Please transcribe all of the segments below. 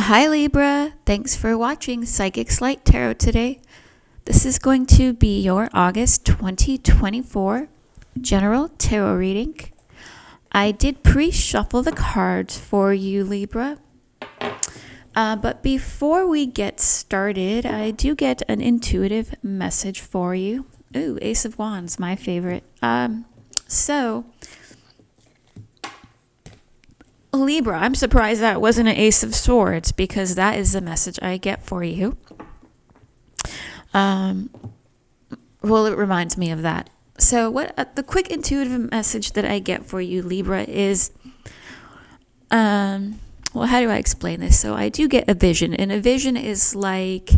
Hi Libra, thanks for watching Psychic Light Tarot today. This is going to be your August 2024 general tarot reading. I did pre-shuffle the cards for you, Libra. But before we get started, I do get an intuitive message for you. Ooh, Ace of Wands, my favorite. Libra, I'm surprised that wasn't an Ace of Swords because that is the message I get for you. Well, it reminds me of that. So the quick intuitive message that I get for you, Libra, is, how do I explain this? So I do get a vision, and a vision is like,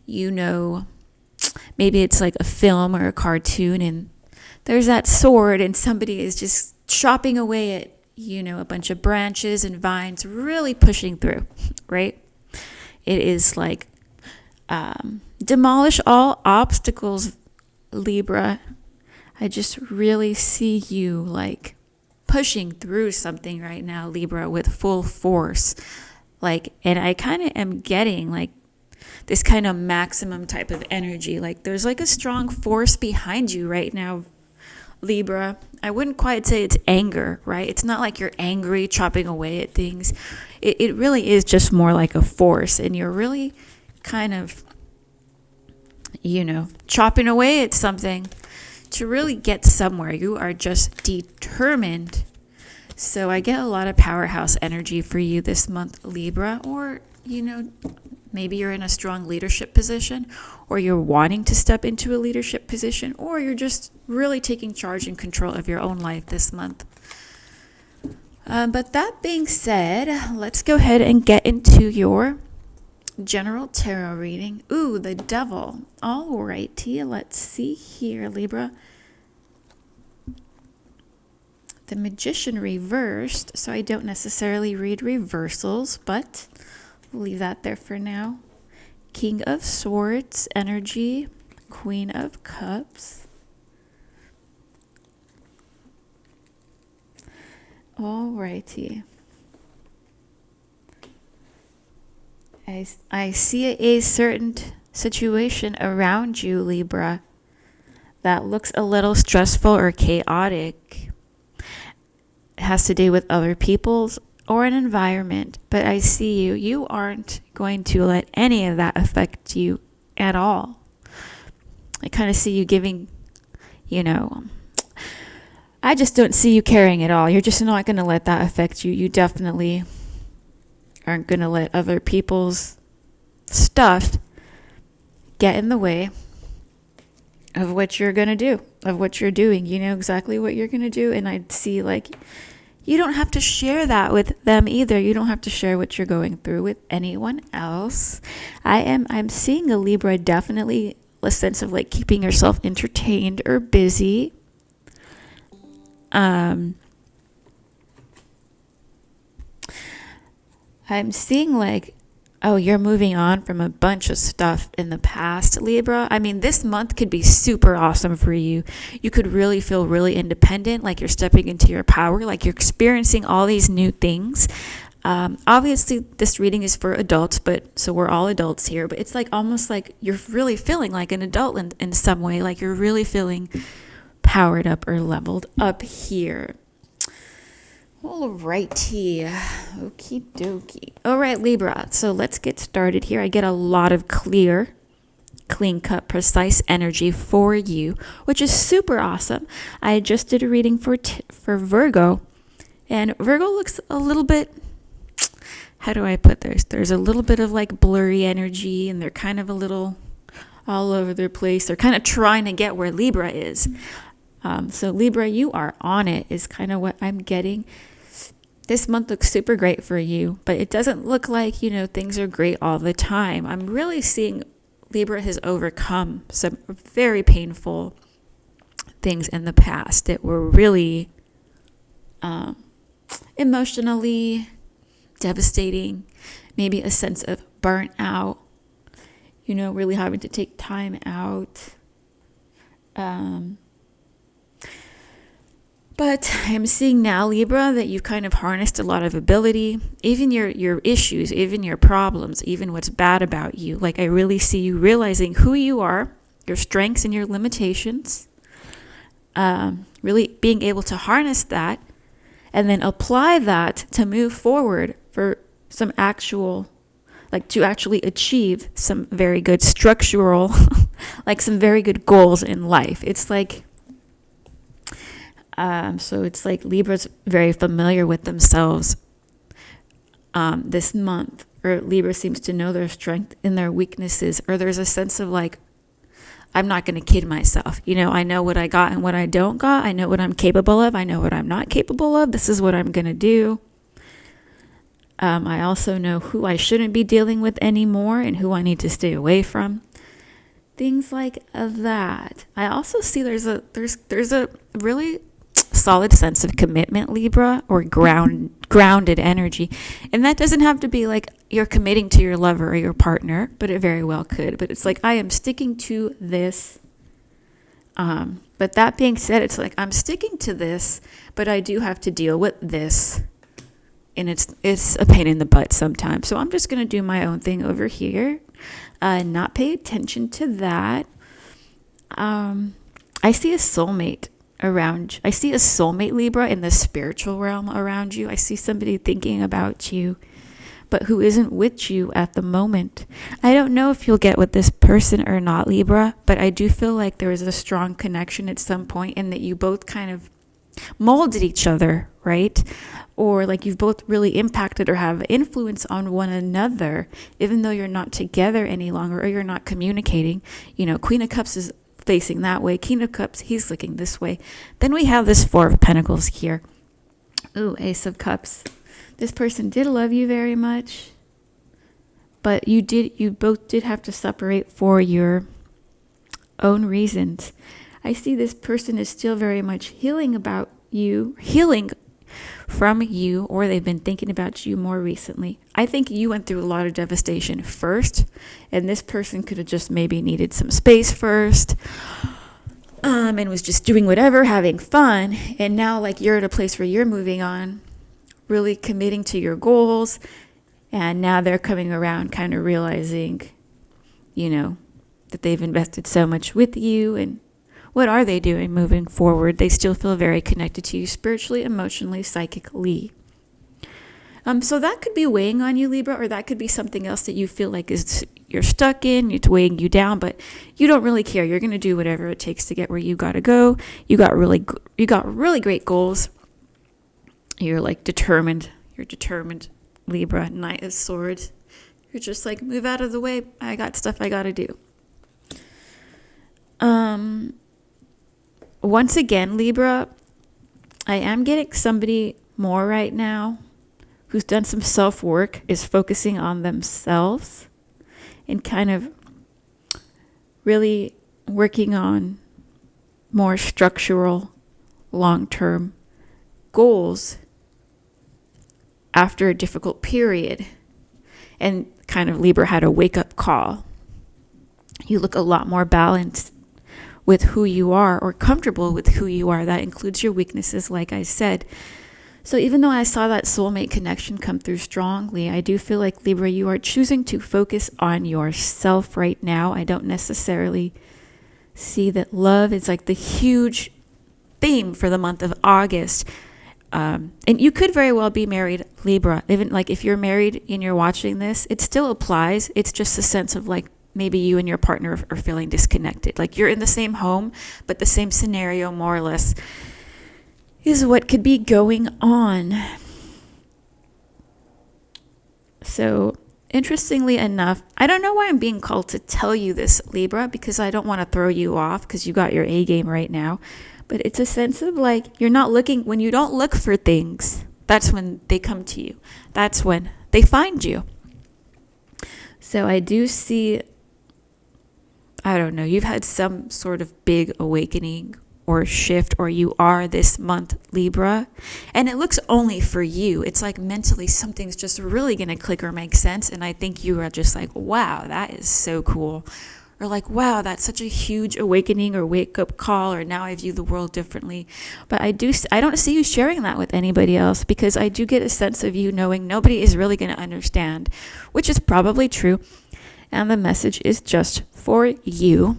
maybe it's like a film or a cartoon, and there's that sword, and somebody is just chopping away at a bunch of branches and vines, really pushing through, right? It is like demolish all obstacles, Libra. I just really see you like pushing through something right now, Libra, with full force. And I kind of am getting like this kind of maximum type of energy. Like there's like a strong force behind you right now, Libra. I wouldn't quite say it's anger, right? It's not like you're angry, chopping away at things. It really is just more like a force, and you're really kind of, chopping away at something to really get somewhere. You are just determined. So I get a lot of powerhouse energy for you this month, Libra, or, maybe you're in a strong leadership position, or you're wanting to step into a leadership position, or you're just really taking charge and control of your own life this month. But that being said, let's go ahead and get into your general tarot reading. Ooh, the Devil. All righty, let's see here, Libra. The Magician reversed, so I don't necessarily read reversals, but we'll leave that there for now. King of Swords energy, Queen of Cups. Alrighty. I see a certain situation around you, Libra, that looks a little stressful or chaotic. It has to do with other people's or an environment, but I see you aren't going to let any of that affect you at all. I kind of see you giving, I just don't see you caring at all. You're just not going to let that affect you. You definitely aren't going to let other people's stuff get in the way of what you're going to do, of what you're doing. You know exactly what you're going to do, and I see you don't have to share that with them either. You don't have to share what you're going through with anyone else. I'm seeing a Libra, definitely a sense of keeping yourself entertained or busy. I'm seeing you're moving on from a bunch of stuff in the past, Libra. I mean, this month could be super awesome for you. You could really feel really independent, like you're stepping into your power, like you're experiencing all these new things. Obviously, this reading is for adults, so we're all adults here, but it's almost like you're really feeling like an adult in some way, like you're really feeling powered up or leveled up here. Alrighty, okie dokie. All right, Libra, so let's get started here. I get a lot of clear, clean-cut, precise energy for you, which is super awesome. I just did a reading for Virgo, and Virgo looks a little bit, how do I put this? There's a little bit of blurry energy, and they're kind of a little all over their place. They're kind of trying to get where Libra is. So Libra, you are on it, is kind of what I'm getting. This month looks super great for you, but it doesn't look like, things are great all the time. I'm really seeing Libra has overcome some very painful things in the past that were really emotionally devastating, maybe a sense of burnt out, really having to take time out. But I'm seeing now, Libra, that you've kind of harnessed a lot of ability, even your issues, even your problems, even what's bad about you. Like, I really see you realizing who you are, your strengths and your limitations, really being able to harness that and then apply that to move forward for some actual, like to actually achieve some very good structural, like some very good goals in life. It's like, so it's like Libra's very familiar with themselves this month, or Libra seems to know their strength and their weaknesses, or there's a sense of like, I'm not going to kid myself. You know, I know what I got and what I don't got. I know what I'm capable of. I know what I'm not capable of. This is what I'm going to do. I also know who I shouldn't be dealing with anymore and who I need to stay away from. Things like that. I also see there's a really solid sense of commitment, Libra, or grounded energy. And that doesn't have to be like you're committing to your lover or your partner, but it very well could. But it's like, I am sticking to this. But that being said, it's like, I'm sticking to this, but I do have to deal with this. And it's a pain in the butt sometimes. So I'm just going to do my own thing over here. Not pay attention to that. I see a soulmate around. I see a soulmate, Libra, in the spiritual realm around you. I see somebody thinking about you, but who isn't with you at the moment. I don't know if you'll get with this person or not, Libra, but I do feel like there is a strong connection at some point, and that you both kind of molded each other, right? Or like you've both really impacted or have influence on one another, even though you're not together any longer or you're not communicating. You know, Queen of Cups is facing that way. King of Cups, he's looking this way. Then we have this Four of Pentacles here. Ooh, Ace of Cups. This person did love you very much, but you both did have to separate for your own reasons. I see this person is still very much healing from you, or they've been thinking about you more recently. I think you went through a lot of devastation first, and this person could have just maybe needed some space first, and was just doing whatever, having fun. And now, like, you're at a place where you're moving on, really committing to your goals, and now they're coming around, kind of realizing, you know, that they've invested so much with you. And what are they doing moving forward? They still feel very connected to you spiritually, emotionally, psychically. So that could be weighing on you, Libra, or that could be something else that you feel like you're stuck in, it's weighing you down, but you don't really care. You're going to do whatever it takes to get where you got to go. You got really great goals. You're like determined. You're determined, Libra. Knight of Swords. You're just like, move out of the way. I got stuff I got to do. Once again, Libra, I am getting somebody more right now who's done some self-work, is focusing on themselves and kind of really working on more structural, long-term goals after a difficult period. And kind of Libra had a wake-up call. You look a lot more balanced with who you are, or comfortable with who you are. That includes your weaknesses, like I said. So even though I saw that soulmate connection come through strongly, I do feel like, Libra, you are choosing to focus on yourself right now. I don't necessarily see that love is like the huge theme for the month of August. And you could very well be married, Libra. Even like if you're married and you're watching this, it still applies. It's just a sense of like, maybe you and your partner are feeling disconnected. Like you're in the same home, but the same scenario, more or less, is what could be going on. So, interestingly enough, I don't know why I'm being called to tell you this, Libra, because I don't want to throw you off because you got your A game right now. But it's a sense of like, you're not looking, when you don't look for things, that's when they come to you. That's when they find you. So I do see, I don't know, you've had some sort of big awakening or shift, or you are this month, Libra, and it looks only for you. It's like mentally something's just really going to click or make sense, and I think you are just like, wow, that is so cool, or like, wow, that's such a huge awakening or wake up call, or now I view the world differently. But I don't see you sharing that with anybody else, because I do get a sense of you knowing nobody is really going to understand, which is probably true. And the message is just for you.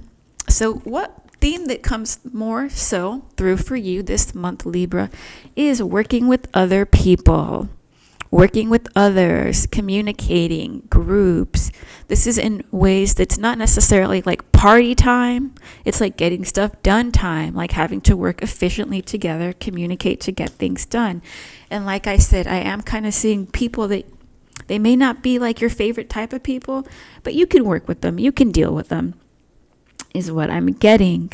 So what theme that comes more so through for you this month, Libra, is working with other people. Working with others, communicating, groups. This is in ways that's not necessarily like party time. It's like getting stuff done time, like having to work efficiently together, communicate to get things done. And like I said, I am kind of seeing people that they may not be like your favorite type of people, but you can work with them. You can deal with them, is what I'm getting.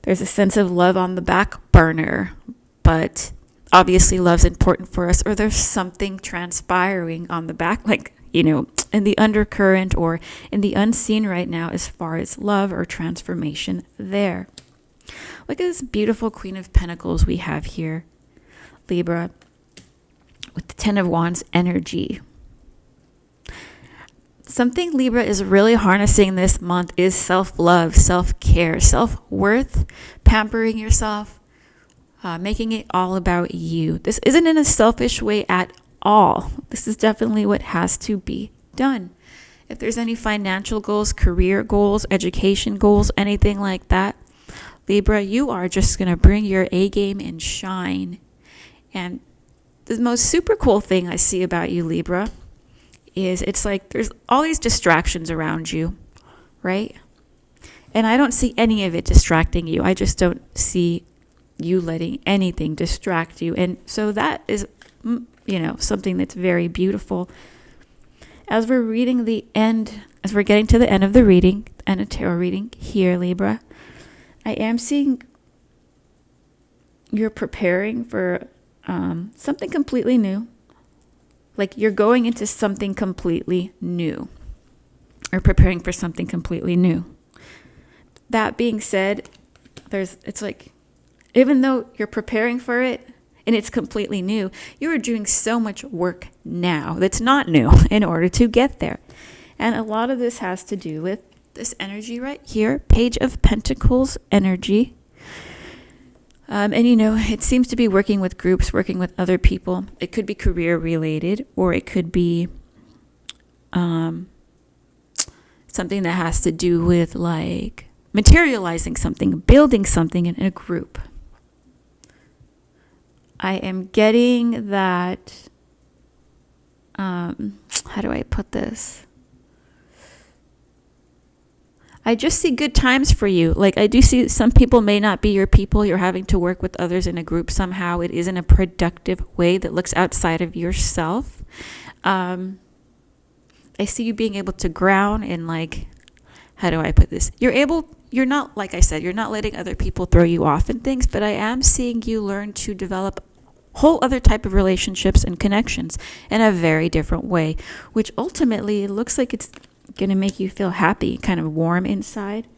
There's a sense of love on the back burner, but obviously love's important for us, or there's something transpiring on the back, like, in the undercurrent or in the unseen right now as far as love or transformation there. Look at this beautiful Queen of Pentacles we have here, Libra, with the Ten of Wands energy. Something Libra is really harnessing this month is self-love, self-care, self-worth, pampering yourself, making it all about you. This isn't in a selfish way at all. This is definitely what has to be done. If there's any financial goals, career goals, education goals, anything like that, Libra, you are just going to bring your A game and shine. And the most super cool thing I see about you, Libra, is it's like there's all these distractions around you, right? And I don't see any of it distracting you. I just don't see you letting anything distract you. And so that is, something that's very beautiful. As we're getting to the end of the reading and a tarot reading here, Libra, I am seeing you're preparing for something completely new. Like you're going into something completely new, or preparing for something completely new. That being said, it's like, even though you're preparing for it and it's completely new, you are doing so much work now that's not new in order to get there. And a lot of this has to do with this energy right here, Page of Pentacles energy. And it seems to be working with groups, working with other people. It could be career related, or it could be something that has to do with like materializing something, building something in a group. I am getting that, how do I put this? I just see good times for you. Like I do see some people may not be your people. You're having to work with others in a group somehow. It isn't a productive way that looks outside of yourself. I see you being able to ground in like, how do I put this? You're not, like I said, you're not letting other people throw you off and things, but I am seeing you learn to develop whole other type of relationships and connections in a very different way, which ultimately it looks like it's going to make you feel happy, kind of warm inside.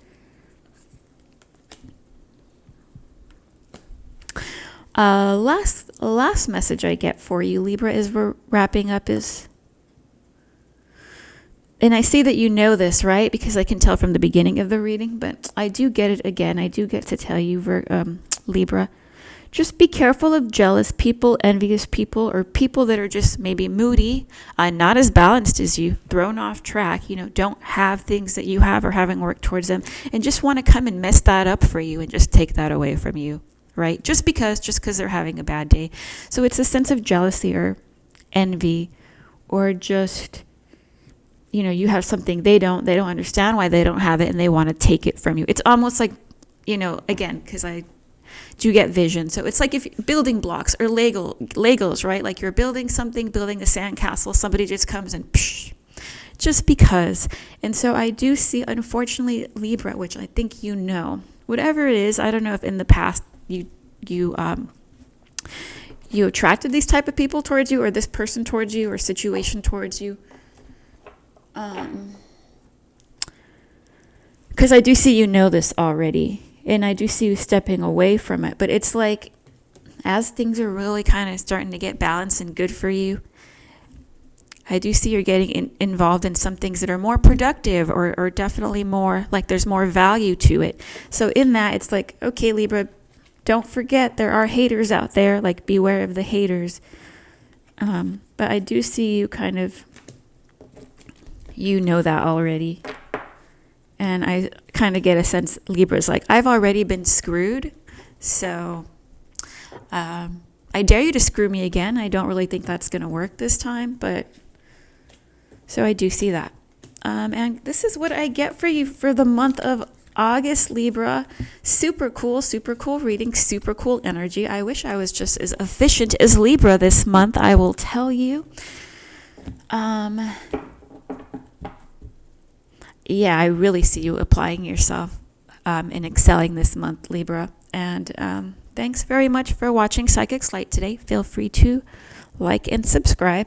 Last message I get for you, Libra, as we're wrapping up is, and I see that you know this, right? Because I can tell from the beginning of the reading, but I do get it again. I do get to tell you, Libra, just be careful of jealous people, envious people, or people that are just maybe moody, not as balanced as you, thrown off track, don't have things that you have or haven't worked towards them, and just want to come and mess that up for you and just take that away from you, right? Just because they're having a bad day. So it's a sense of jealousy or envy, or just, you have something they don't understand why they don't have it, and they want to take it from you. It's almost like, again, because I do get vision. So it's like if building blocks or Legos, right? Like you're building something, building a sandcastle, somebody just comes and just because. And so I do see, unfortunately, Libra, which I think whatever it is, I don't know if in the past you attracted these type of people towards you, or this person towards you, or situation towards you. Because I do see this already, and I do see you stepping away from it. But it's like, as things are really kind of starting to get balanced and good for you, I do see you're getting involved in some things that are more productive, or definitely more like there's more value to it. So in that, it's like, okay, Libra, don't forget there are haters out there. Like, beware of the haters. But I do see you kind of, you know that already. And I kind of get a sense Libra's like, I've already been screwed. So I dare you to screw me again. I don't really think that's going to work this time, but so I do see that. And this is what I get for you for the month of August, Libra. Super cool reading, super cool energy. I wish I was just as efficient as Libra this month, I will tell you. Yeah, I really see you applying yourself and excelling this month, Libra. And thanks very much for watching Psychics Light today. Feel free to like and subscribe.